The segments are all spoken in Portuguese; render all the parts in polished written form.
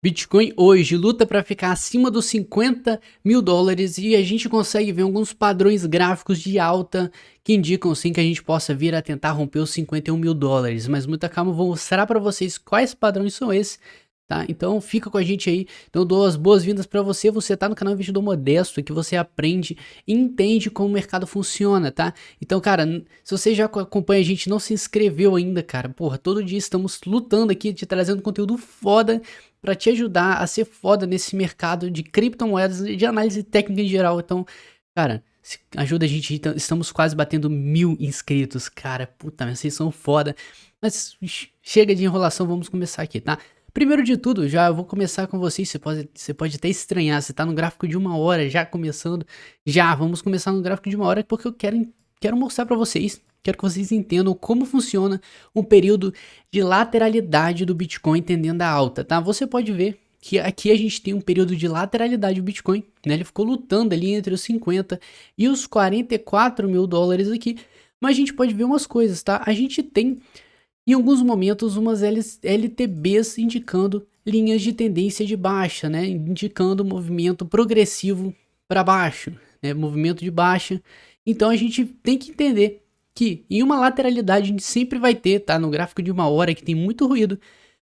Bitcoin hoje luta para ficar acima dos 50 mil dólares e a gente consegue ver alguns padrões gráficos de alta que indicam sim que a gente possa vir a tentar romper os 51 mil dólares. Mas muita calma, eu vou mostrar para vocês quais padrões são esses, tá? Então fica com a gente aí. Então eu dou as boas-vindas para você. Você tá no canal Investidor Modesto, que você aprende e entende como o mercado funciona, tá? Então, cara, se você já acompanha a gente e não se inscreveu ainda, cara, porra, todo dia estamos lutando aqui, te trazendo conteúdo foda para te ajudar a ser foda nesse mercado de criptomoedas e de análise técnica em geral. Então, cara, ajuda a gente. Estamos quase batendo 1000 inscritos, cara. Puta, vocês são foda. Mas chega de enrolação, vamos começar aqui, tá? Primeiro de tudo, já vou começar com vocês. Você pode até estranhar, você tá no gráfico de 1 hora já começando. Já, vamos começar no gráfico de 1 hora porque eu quero mostrar para vocês. Quero que vocês entendam como funciona um período de lateralidade do Bitcoin tendendo a alta, tá? Você pode ver que aqui a gente tem um período de lateralidade do Bitcoin, né? Ele ficou lutando ali entre os 50 e os 44 mil dólares aqui, mas a gente pode ver umas coisas, tá? A gente tem, em alguns momentos, umas LTBs indicando linhas de tendência de baixa, né? Indicando movimento progressivo para baixo, né? Movimento de baixa. Então a gente tem que entender que em uma lateralidade a gente sempre vai ter, tá? No gráfico de 1 hora que tem muito ruído,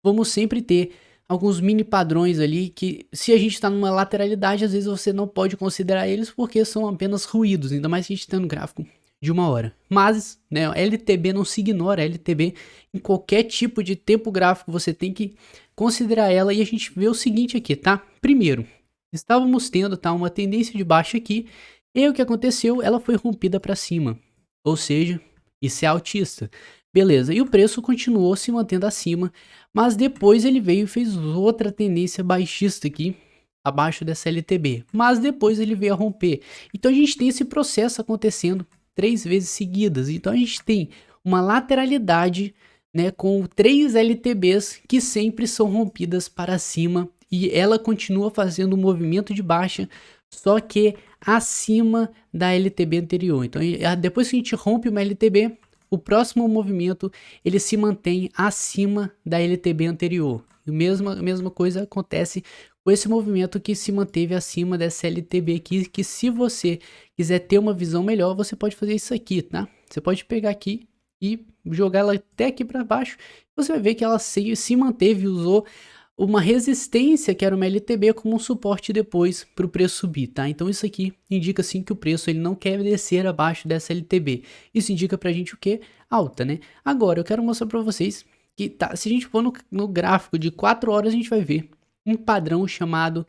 vamos sempre ter alguns mini padrões ali que, se a gente está numa lateralidade, às vezes você não pode considerar eles porque são apenas ruídos, ainda mais se a gente está no gráfico de 1 hora. Mas, né, LTB não se ignora, LTB em qualquer tipo de tempo gráfico você tem que considerar ela, e a gente vê o seguinte aqui, tá? Primeiro, estávamos tendo, tá, uma tendência de baixa aqui, e o que aconteceu? Ela foi rompida para cima. Ou seja, isso é altista. Beleza, e o preço continuou se mantendo acima, mas depois ele veio e fez outra tendência baixista aqui, abaixo dessa LTB. Mas depois ele veio a romper. Então a gente tem esse processo acontecendo 3 vezes seguidas. Então a gente tem uma lateralidade, né, com 3 LTBs que sempre são rompidas para cima, e ela continua fazendo um movimento de baixa, só que acima da LTB anterior. Então, depois que a gente rompe uma LTB, o próximo movimento ele se mantém acima da LTB anterior. E a mesma coisa acontece com esse movimento que se manteve acima dessa LTB aqui, que se você quiser ter uma visão melhor, você pode fazer isso aqui, tá? Você pode pegar aqui e jogar ela até aqui para baixo, você vai ver que ela se manteve, usou uma resistência que era uma LTB como um suporte depois para o preço subir, tá? Então isso aqui indica sim que o preço ele não quer descer abaixo dessa LTB. Isso indica pra gente o quê? Alta, né? Agora eu quero mostrar para vocês que, tá, se a gente for no gráfico de 4 horas, a gente vai ver um padrão chamado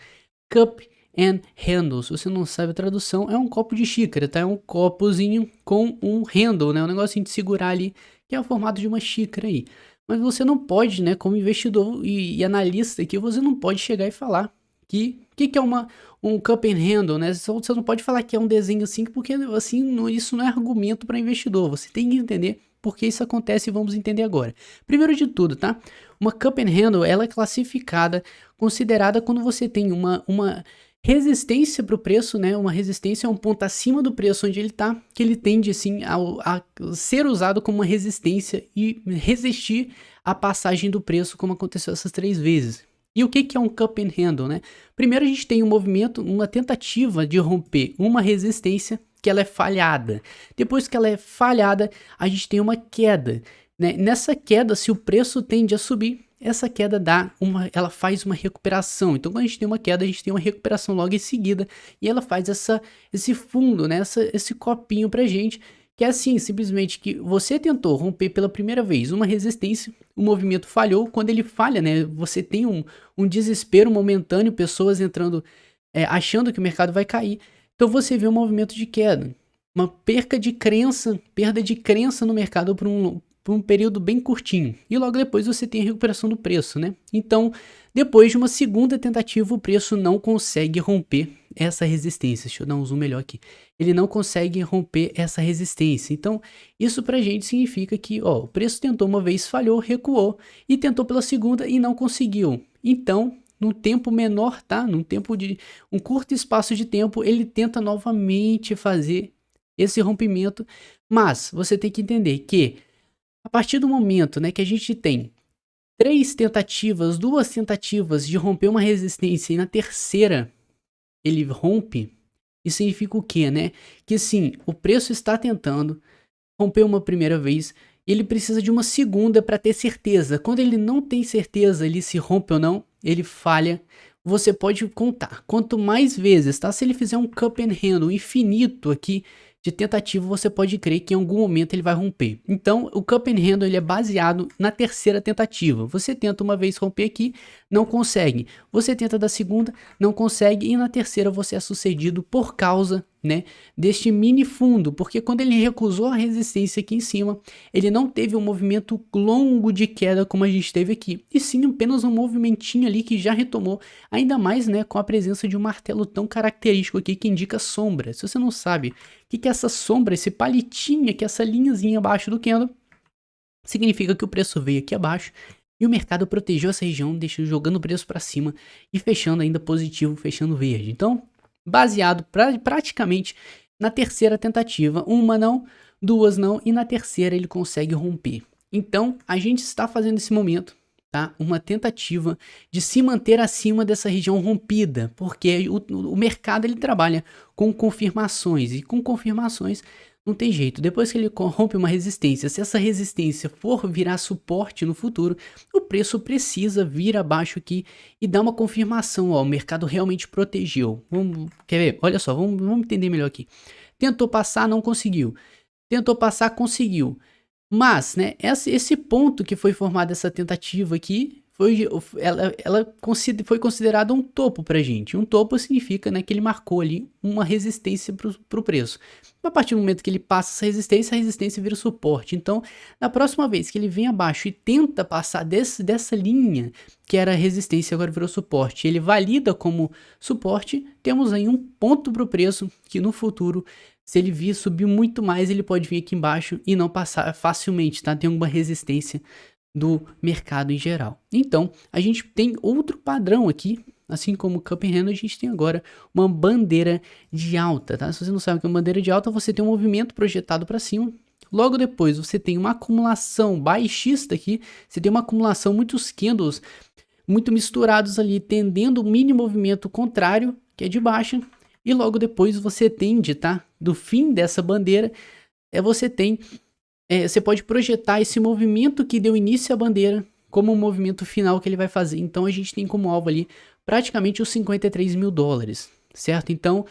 Cup and Handle. Se você não sabe a tradução, é um copo de xícara, tá? É um copozinho com um handle, né? Um negocinho de segurar ali, que é o formato de uma xícara aí. Mas você não pode, né, como investidor e analista aqui, você não pode chegar e falar que é um cup and handle, né? Você não pode falar que é um desenho assim, porque assim, isso não é argumento para investidor. Você tem que entender por que isso acontece e vamos entender agora. Primeiro de tudo, tá? Uma cup and handle, ela é classificada, considerada quando você tem uma resistência para o preço, né? Uma resistência é um ponto acima do preço onde ele está, que ele tende assim a ser usado como uma resistência e resistir à passagem do preço, como aconteceu essas 3 vezes. E o que é um cup and handle, né? Primeiro a gente tem um movimento, uma tentativa de romper uma resistência que ela é falhada. Depois que ela é falhada, a gente tem uma queda, né? Nessa queda, se o preço tende a subir, essa queda ela faz uma recuperação. Então, quando a gente tem uma queda, a gente tem uma recuperação logo em seguida, e ela faz esse fundo, né? Esse copinho pra gente, que é assim, simplesmente que você tentou romper pela primeira vez uma resistência, o movimento falhou. Quando ele falha, né? Você tem um desespero momentâneo, pessoas entrando, achando que o mercado vai cair. Então você vê um movimento de queda, uma perda de crença no mercado por um período bem curtinho. E logo depois você tem a recuperação do preço, né? Então, depois de uma segunda tentativa, o preço não consegue romper essa resistência. Deixa eu dar um zoom melhor aqui. Ele não consegue romper essa resistência. Então, isso pra gente significa que, ó, o preço tentou uma vez, falhou, recuou, e tentou pela segunda e não conseguiu. Então, num tempo menor, tá? Num tempo de um curto espaço de tempo, ele tenta novamente fazer esse rompimento, mas você tem que entender que a partir do momento, né, que a gente tem 3 tentativas, 2 tentativas de romper uma resistência e na terceira ele rompe, isso significa o quê, né? Que sim, o preço está tentando romper uma primeira vez, ele precisa de uma segunda para ter certeza. Quando ele não tem certeza, ele se rompe ou não, ele falha. Você pode contar. Quanto mais vezes, tá? Se ele fizer um cup and handle infinito aqui de tentativa, você pode crer que em algum momento ele vai romper. Então, o cup and handle ele é baseado na terceira tentativa. Você tenta uma vez romper aqui, não consegue. Você tenta da segunda, não consegue. E na terceira você é sucedido por causa, né, deste mini fundo, porque quando ele recusou a resistência aqui em cima, ele não teve um movimento longo de queda como a gente teve aqui, e sim apenas um movimentinho ali que já retomou, ainda mais, né, com a presença de um martelo tão característico aqui que indica sombra. Se você não sabe o que é essa sombra, esse palitinho aqui, essa linhazinha abaixo do candle, significa que o preço veio aqui abaixo e o mercado protegeu essa região, deixando jogando o preço para cima e fechando ainda positivo, fechando verde. Então, baseado praticamente na terceira tentativa, uma não, duas não, e na terceira ele consegue romper. Então, a gente está fazendo nesse momento, tá, uma tentativa de se manter acima dessa região rompida, porque o mercado ele trabalha com confirmações, e com confirmações não tem jeito. Depois que ele rompe uma resistência, se essa resistência for virar suporte no futuro, o preço precisa vir abaixo aqui e dar uma confirmação, ó, o mercado realmente protegeu. Quer ver? Olha só, vamos entender melhor aqui. Tentou passar, não conseguiu. Tentou passar, conseguiu. Mas, né, esse ponto que foi formado essa tentativa aqui, foi considerado um topo pra gente. Um topo significa, né, que ele marcou ali uma resistência pro preço. A partir do momento que ele passa essa resistência vira suporte. Então, na próxima vez que ele vem abaixo e tenta passar dessa linha, que era resistência, agora virou suporte, ele valida como suporte, temos aí um ponto pro preço que no futuro, se ele vir subir muito mais, ele pode vir aqui embaixo e não passar facilmente, tá? Tem alguma resistência do mercado em geral. Então, a gente tem outro padrão aqui, assim como o Cup and Handle, a gente tem agora uma bandeira de alta, tá? Se você não sabe o que é uma bandeira de alta, você tem um movimento projetado para cima. Logo depois, você tem uma acumulação baixista aqui, você tem uma acumulação, muitos candles muito misturados ali, tendendo o mini movimento contrário, que é de baixa, e logo depois você tende, tá? Do fim dessa bandeira, você pode projetar esse movimento que deu início à bandeira como um movimento final que ele vai fazer. Então a gente tem como alvo ali praticamente os 53 mil dólares, certo? Então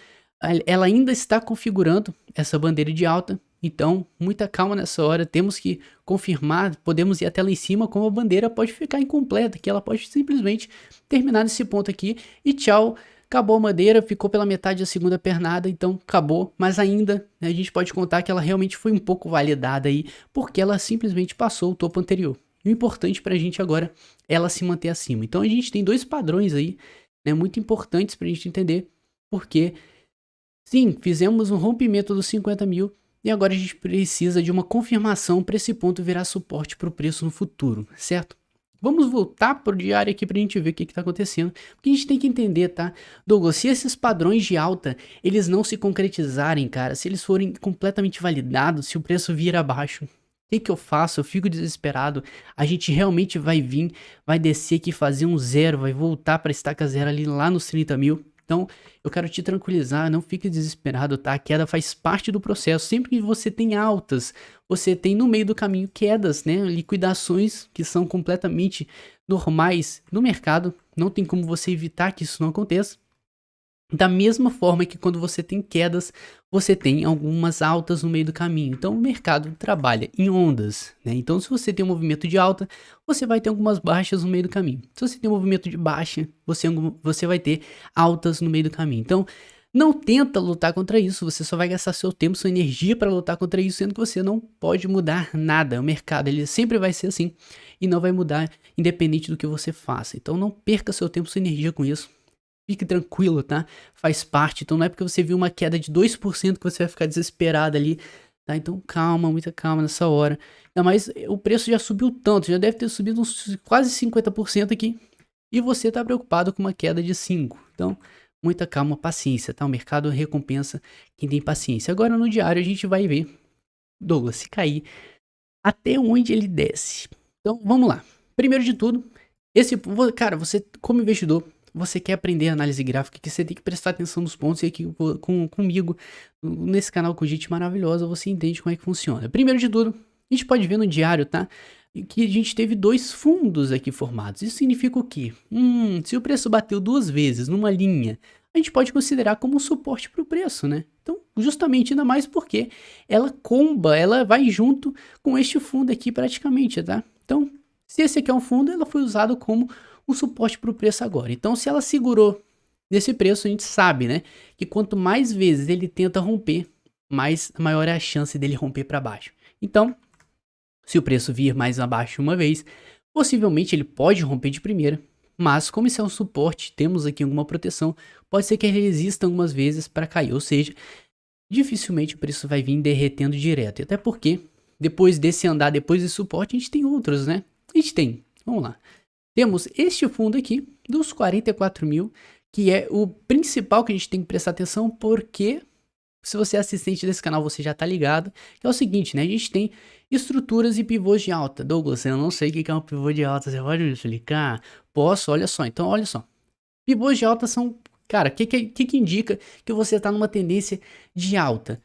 ela ainda está configurando essa bandeira de alta. Então muita calma nessa hora, temos que confirmar, podemos ir até lá em cima, como a bandeira pode ficar incompleta, que ela pode simplesmente terminar nesse ponto aqui e tchau. Acabou a bandeira, ficou pela metade da segunda pernada, então acabou, mas ainda, né, a gente pode contar que ela realmente foi um pouco validada aí, porque ela simplesmente passou o topo anterior. E o importante pra gente agora é ela se manter acima. Então a gente tem dois padrões aí, né, muito importantes pra gente entender, porque sim, fizemos um rompimento dos 50 mil e agora a gente precisa de uma confirmação para esse ponto virar suporte para o preço no futuro, certo? Vamos voltar pro diário aqui pra gente ver o que tá acontecendo. Porque a gente tem que entender, tá? Douglas, se esses padrões de alta, eles não se concretizarem, cara, se eles forem completamente validados, se o preço vir abaixo, o que eu faço? Eu fico desesperado. A gente realmente vai vir, vai descer aqui, fazer um zero, vai voltar pra estaca zero ali lá nos 30 mil. Então, eu quero te tranquilizar, não fique desesperado, tá? A queda faz parte do processo. Sempre que você tem altas, você tem no meio do caminho quedas, né? Liquidações que são completamente normais no mercado. Não tem como você evitar que isso não aconteça. Da mesma forma que quando você tem quedas, você tem algumas altas no meio do caminho. Então o mercado trabalha em ondas, né? Então se você tem um movimento de alta, você vai ter algumas baixas no meio do caminho. Se você tem um movimento de baixa, você vai ter altas no meio do caminho. Então não tenta lutar contra isso, você só vai gastar seu tempo, sua energia para lutar contra isso, sendo que você não pode mudar nada. O mercado ele sempre vai ser assim e não vai mudar independente do que você faça. Então não perca seu tempo, sua energia com isso. Fique tranquilo, tá? Faz parte. Então não é porque você viu uma queda de 2% que você vai ficar desesperado ali, tá? Então calma, muita calma nessa hora. Ainda mais o preço já subiu tanto, já deve ter subido uns quase 50% aqui. E você tá preocupado com uma queda de 5%. Então muita calma, paciência, tá? O mercado recompensa quem tem paciência. Agora no diário a gente vai ver, Douglas, se cair, até onde ele desce. Então vamos lá. Primeiro de tudo, cara, você como investidor, você quer aprender análise gráfica, que você tem que prestar atenção nos pontos, e aqui comigo, nesse canal com gente maravilhosa, você entende como é que funciona. Primeiro de tudo, a gente pode ver no diário, tá? Que a gente teve dois fundos aqui formados. Isso significa o quê? Se o preço bateu duas vezes numa linha, a gente pode considerar como um suporte para o preço, né? Então, justamente, ainda mais porque ela vai junto com este fundo aqui praticamente, tá? Então, se esse aqui é um fundo, ela foi usado como um suporte para o preço agora. Então, se ela segurou nesse preço, a gente sabe, né? Que quanto mais vezes ele tenta romper, maior é a chance dele romper para baixo. Então, se o preço vir mais abaixo uma vez, possivelmente ele pode romper de primeira, mas como isso é um suporte, temos aqui alguma proteção, pode ser que ele resista algumas vezes para cair, ou seja, dificilmente o preço vai vir derretendo direto, até porque depois desse suporte, a gente tem outros, né? A gente tem, vamos lá, temos este fundo aqui dos 44 mil, que é o principal que a gente tem que prestar atenção, porque se você é assistente desse canal, você já tá ligado, que é o seguinte, né? A gente tem estruturas e pivôs de alta. Douglas, eu não sei o que é um pivô de alta, você pode me explicar? Posso, olha só. Então, olha só. Pivôs de alta são, cara, o que indica que você tá numa tendência de alta?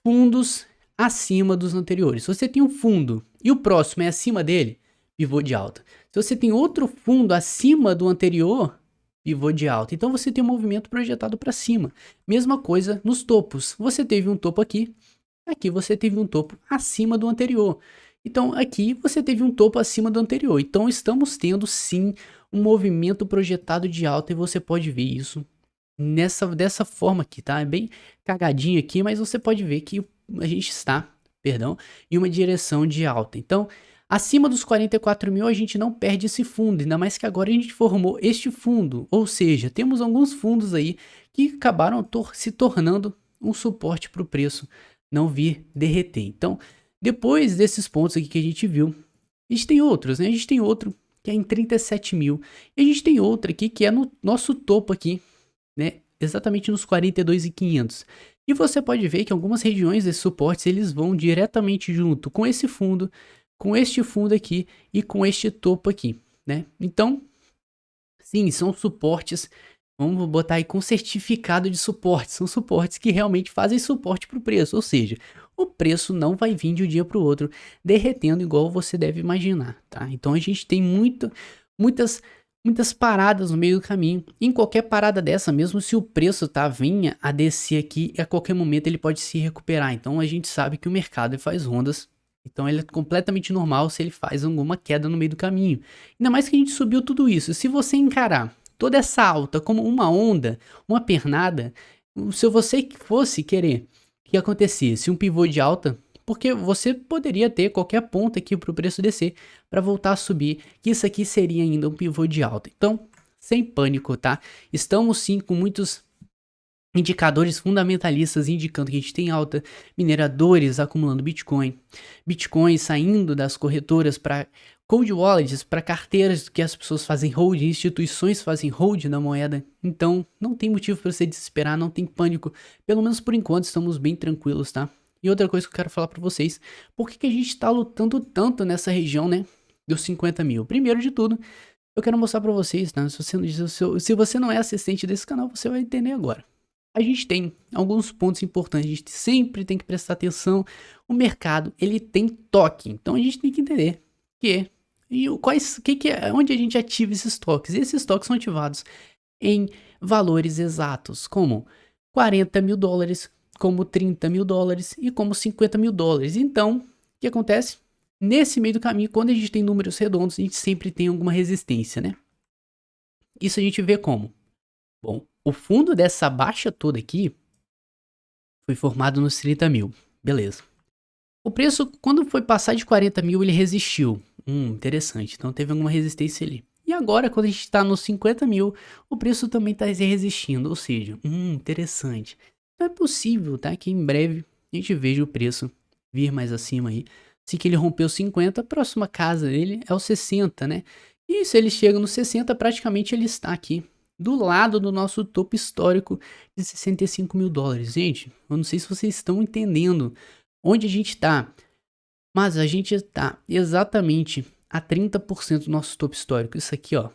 Fundos acima dos anteriores. Se você tem um fundo e o próximo é acima dele, pivô de alta. Se você tem outro fundo acima do anterior, pivô de alta. Então você tem um movimento projetado para cima. Mesma coisa nos topos. Você teve um topo aqui você teve um topo acima do anterior. Então aqui você teve um topo acima do anterior. Então estamos tendo sim um movimento projetado de alta e você pode ver isso dessa forma aqui, tá? É bem cagadinho aqui, mas você pode ver que a gente está, em uma direção de alta. Então, acima dos 44 mil a gente não perde esse fundo, ainda mais que agora a gente formou este fundo, ou seja, temos alguns fundos aí que acabaram se tornando um suporte para o preço não vir derreter. Então, depois desses pontos aqui que a gente viu, a gente tem outros, né? A gente tem outro que é em 37 mil, e a gente tem outro aqui que é no nosso topo aqui, né? Exatamente nos 42.500. E você pode ver que algumas regiões desses suportes eles vão diretamente junto com esse fundo, com este fundo aqui e com este topo aqui, né? Então, sim, são suportes, vamos botar aí com certificado de suporte, são suportes que realmente fazem suporte para o preço, ou seja, o preço não vai vir de um dia para o outro derretendo igual você deve imaginar, tá? Então a gente tem muitas paradas no meio do caminho. Em qualquer parada dessa, mesmo se o preço venha a descer aqui, a qualquer momento ele pode se recuperar. Então a gente sabe que o mercado faz ondas. Então ele é completamente normal se ele faz alguma queda no meio do caminho. Ainda mais que a gente subiu tudo isso. Se você encarar toda essa alta como uma onda, uma pernada, se você fosse querer que acontecesse um pivô de alta, porque você poderia ter qualquer ponto aqui para o preço descer para voltar a subir, que isso aqui seria ainda um pivô de alta. Então, sem pânico, tá? Estamos sim com muitos indicadores fundamentalistas indicando que a gente tem alta, mineradores acumulando Bitcoin, Bitcoin saindo das corretoras para cold wallets, para carteiras que as pessoas fazem hold, instituições fazem hold na moeda. Então, não tem motivo para você desesperar, não tem pânico. Pelo menos por enquanto estamos bem tranquilos, tá? E outra coisa que eu quero falar para vocês, por que a gente está lutando tanto nessa região, né, dos 50 mil? Primeiro de tudo, eu quero mostrar para vocês, tá? Se você não é assistente desse canal, você vai entender agora. A gente tem alguns pontos importantes, a gente sempre tem que prestar atenção. O mercado, ele tem toque, então a gente tem que entender onde a gente ativa esses toques. E esses toques são ativados em valores exatos, como 40 mil dólares, como 30 mil dólares e como 50 mil dólares. Então, o que acontece? Nesse meio do caminho, quando a gente tem números redondos, a gente sempre tem alguma resistência, né? Isso a gente vê como? Bom, o fundo dessa baixa toda aqui foi formado nos 30 mil. Beleza. O preço, quando foi passar de 40 mil, ele resistiu. Interessante. Então teve alguma resistência ali. E agora, quando a gente está nos 50 mil, o preço também está resistindo. Ou seja, interessante. Então é possível, tá? Que em breve a gente veja o preço vir mais acima aí. Se que ele rompeu 50, a próxima casa dele é o 60, né? E se ele chega no 60, praticamente ele está aqui do lado do nosso topo histórico de 65 mil dólares. Gente, eu não sei se vocês estão entendendo onde a gente está, mas a gente está exatamente a 30% do nosso topo histórico. Isso aqui, ó,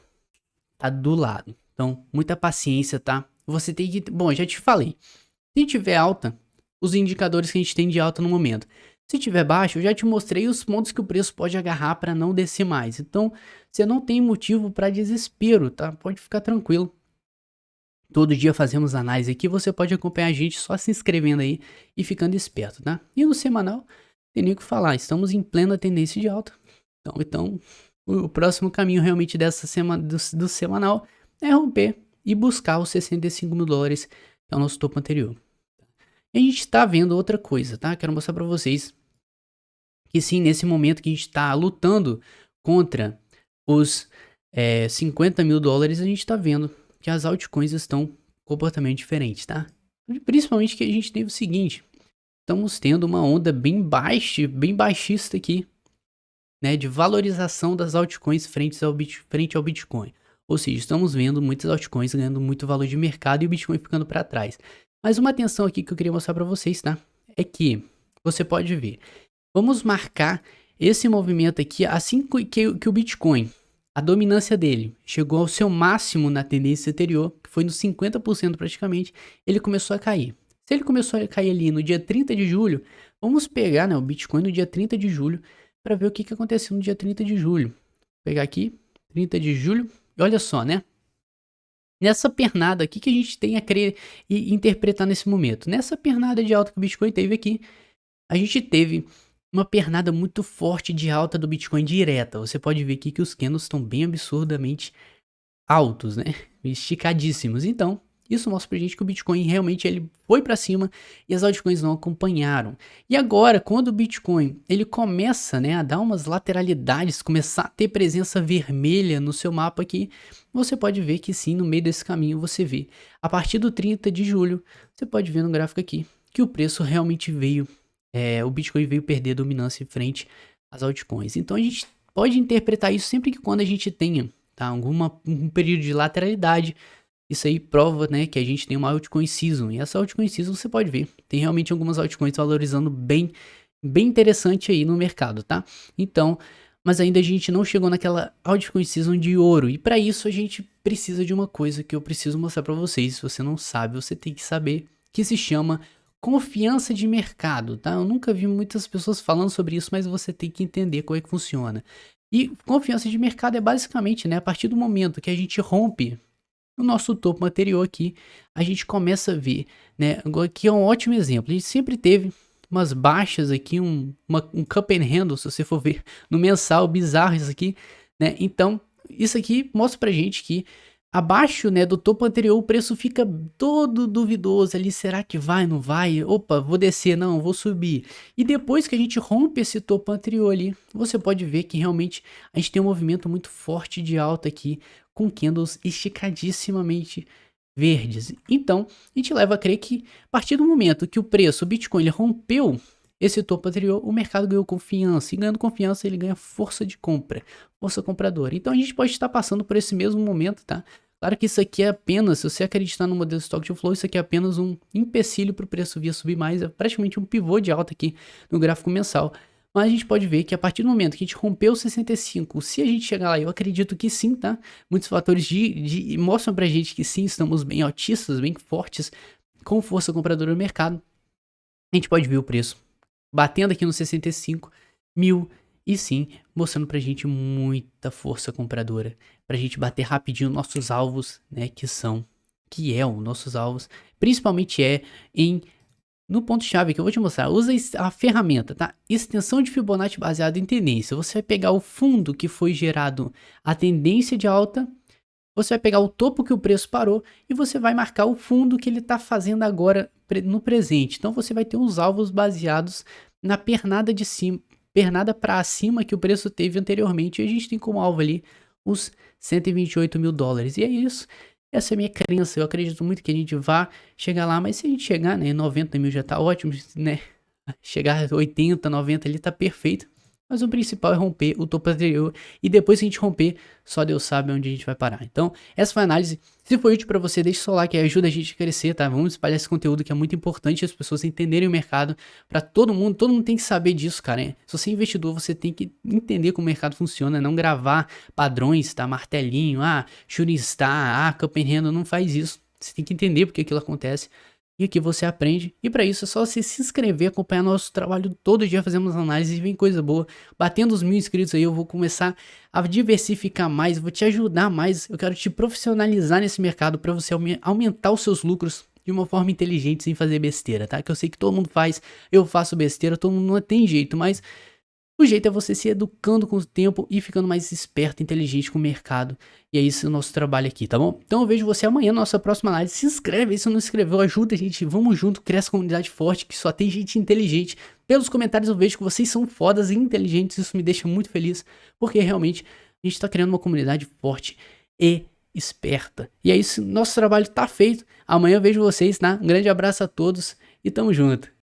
tá do lado. Então, muita paciência, tá? Você tem que... Bom, já te falei. Se tiver alta, os indicadores que a gente tem de alta no momento. Se tiver baixo, eu já te mostrei os pontos que o preço pode agarrar para não descer mais. Então, você não tem motivo para desespero, tá? Pode ficar tranquilo. Todo dia fazemos análise aqui, você pode acompanhar a gente só se inscrevendo aí e ficando esperto, tá? E no semanal, tem nem o que falar, estamos em plena tendência de alta. Então o próximo caminho realmente dessa semana do semanal é romper e buscar os 65 mil dólares, que é o nosso topo anterior. E a gente tá vendo outra coisa, tá? Quero mostrar para vocês que sim, nesse momento que a gente está lutando contra os 50 mil dólares, a gente está vendo que as altcoins estão completamente diferentes, tá? Principalmente que a gente teve o seguinte, estamos tendo uma onda bem baixista aqui, né, de valorização das altcoins frente ao Bitcoin. Ou seja, estamos vendo muitas altcoins ganhando muito valor de mercado e o Bitcoin ficando para trás. Mas uma atenção aqui que eu queria mostrar para vocês, tá? É que você pode ver. Vamos marcar esse movimento aqui assim que o Bitcoin, a dominância dele, chegou ao seu máximo na tendência anterior, que foi nos 50% praticamente, ele começou a cair. Se ele começou a cair ali no dia 30 de julho, vamos pegar, né, o Bitcoin no dia 30 de julho para ver o que aconteceu no dia 30 de julho. Vou pegar aqui, 30 de julho, e olha só, né? Nessa pernada aqui que a gente tem a crer e interpretar nesse momento. Nessa pernada de alta que o Bitcoin teve aqui, a gente teve uma pernada muito forte de alta do Bitcoin direta. Você pode ver aqui que os candles estão bem absurdamente altos, né? Esticadíssimos. Então, isso mostra pra gente que o Bitcoin realmente ele foi para cima e as altcoins não acompanharam. E agora, quando o Bitcoin ele começa, né, a dar umas lateralidades, começar a ter presença vermelha no seu mapa aqui, você pode ver que sim, no meio desse caminho você vê. A partir do 30 de julho, você pode ver no gráfico aqui que o preço realmente veio, o Bitcoin veio perder dominância em frente às altcoins. Então a gente pode interpretar isso sempre que quando a gente tenha, tá, um período de lateralidade. Isso aí prova, né, que a gente tem uma altcoin season. E essa altcoin season você pode ver, tem realmente algumas altcoins valorizando bem interessante aí no mercado, tá? Então, mas ainda a gente não chegou naquela altcoin season de ouro. E para isso a gente precisa de uma coisa que eu preciso mostrar para vocês. Se você não sabe, você tem que saber, que se chama confiança de mercado, tá? Eu nunca vi muitas pessoas falando sobre isso, mas você tem que entender como é que funciona. E confiança de mercado é basicamente, né, a partir do momento que a gente rompe no nosso topo anterior aqui, a gente começa a ver, né, agora aqui é um ótimo exemplo, a gente sempre teve umas baixas aqui, um cup and handle, se você for ver no mensal, bizarro isso aqui, né, então isso aqui mostra pra gente que abaixo, né, do topo anterior o preço fica todo duvidoso ali, será que vai, não vai, opa, vou descer, não, vou subir, e depois que a gente rompe esse topo anterior ali, você pode ver que realmente a gente tem um movimento muito forte de alta aqui, com candles esticadissimamente verdes. Então, a gente leva a crer que a partir do momento que o preço, o Bitcoin, ele rompeu esse topo anterior, o mercado ganhou confiança, e ganhando confiança ele ganha força de compra, força compradora. Então a gente pode estar passando por esse mesmo momento, tá? Claro que isso aqui é apenas, se você acreditar no modelo Stock to Flow, isso aqui é apenas um empecilho para o preço vir a subir mais, é praticamente um pivô de alta aqui no gráfico mensal. Mas a gente pode ver que a partir do momento que a gente rompeu o 65, se a gente chegar lá, eu acredito que sim, tá? Muitos fatores mostram pra gente que sim, estamos bem altistas, bem fortes, com força compradora no mercado. A gente pode ver o preço batendo aqui no 65 mil e sim, mostrando pra gente muita força compradora. Pra gente bater rapidinho nossos alvos, né, que é os nossos alvos, principalmente no ponto-chave que eu vou te mostrar, usa a ferramenta, tá? Extensão de Fibonacci baseada em tendência. Você vai pegar o fundo que foi gerado a tendência de alta, você vai pegar o topo que o preço parou e você vai marcar o fundo que ele está fazendo agora no presente. Então você vai ter uns alvos baseados na pernada de cima, pernada para cima que o preço teve anteriormente. E a gente tem como alvo ali os 128 mil dólares. E é isso. Essa é a minha crença, eu acredito muito que a gente vá chegar lá, mas se a gente chegar, né, 90 mil já tá ótimo, né, chegar a 80, 90 ali tá perfeito, Mas o principal é romper o topo anterior e depois que a gente romper, só Deus sabe onde a gente vai parar. Então, essa foi a análise. Se foi útil pra você, deixa o seu like que ajuda a gente a crescer, tá? Vamos espalhar esse conteúdo que é muito importante as pessoas entenderem o mercado pra todo mundo tem que saber disso, cara. Hein? Se você é investidor, você tem que entender como o mercado funciona, não gravar padrões, tá? Martelinho, Shooting Star, Cup and Handle, não faz isso. Você tem que entender porque aquilo acontece. E aqui você aprende. E para isso é só você se inscrever, acompanhar nosso trabalho. Todo dia fazemos análise e vem coisa boa. Batendo os 1000 inscritos aí, eu vou começar a diversificar mais, vou te ajudar mais. Eu quero te profissionalizar nesse mercado para você aumentar os seus lucros de uma forma inteligente, sem fazer besteira, tá? Que eu sei que todo mundo faz, eu faço besteira, todo mundo não tem jeito, mas o jeito é você se educando com o tempo e ficando mais esperto, inteligente com o mercado. E é isso o nosso trabalho aqui, tá bom? Então eu vejo você amanhã na nossa próxima análise. Se inscreve aí se não inscreveu, ajuda a gente, vamos junto, criar essa comunidade forte que só tem gente inteligente. Pelos comentários eu vejo que vocês são fodas e inteligentes, isso me deixa muito feliz, porque realmente a gente tá criando uma comunidade forte e esperta. E é isso, nosso trabalho tá feito. Amanhã eu vejo vocês, tá? Um grande abraço a todos e tamo junto.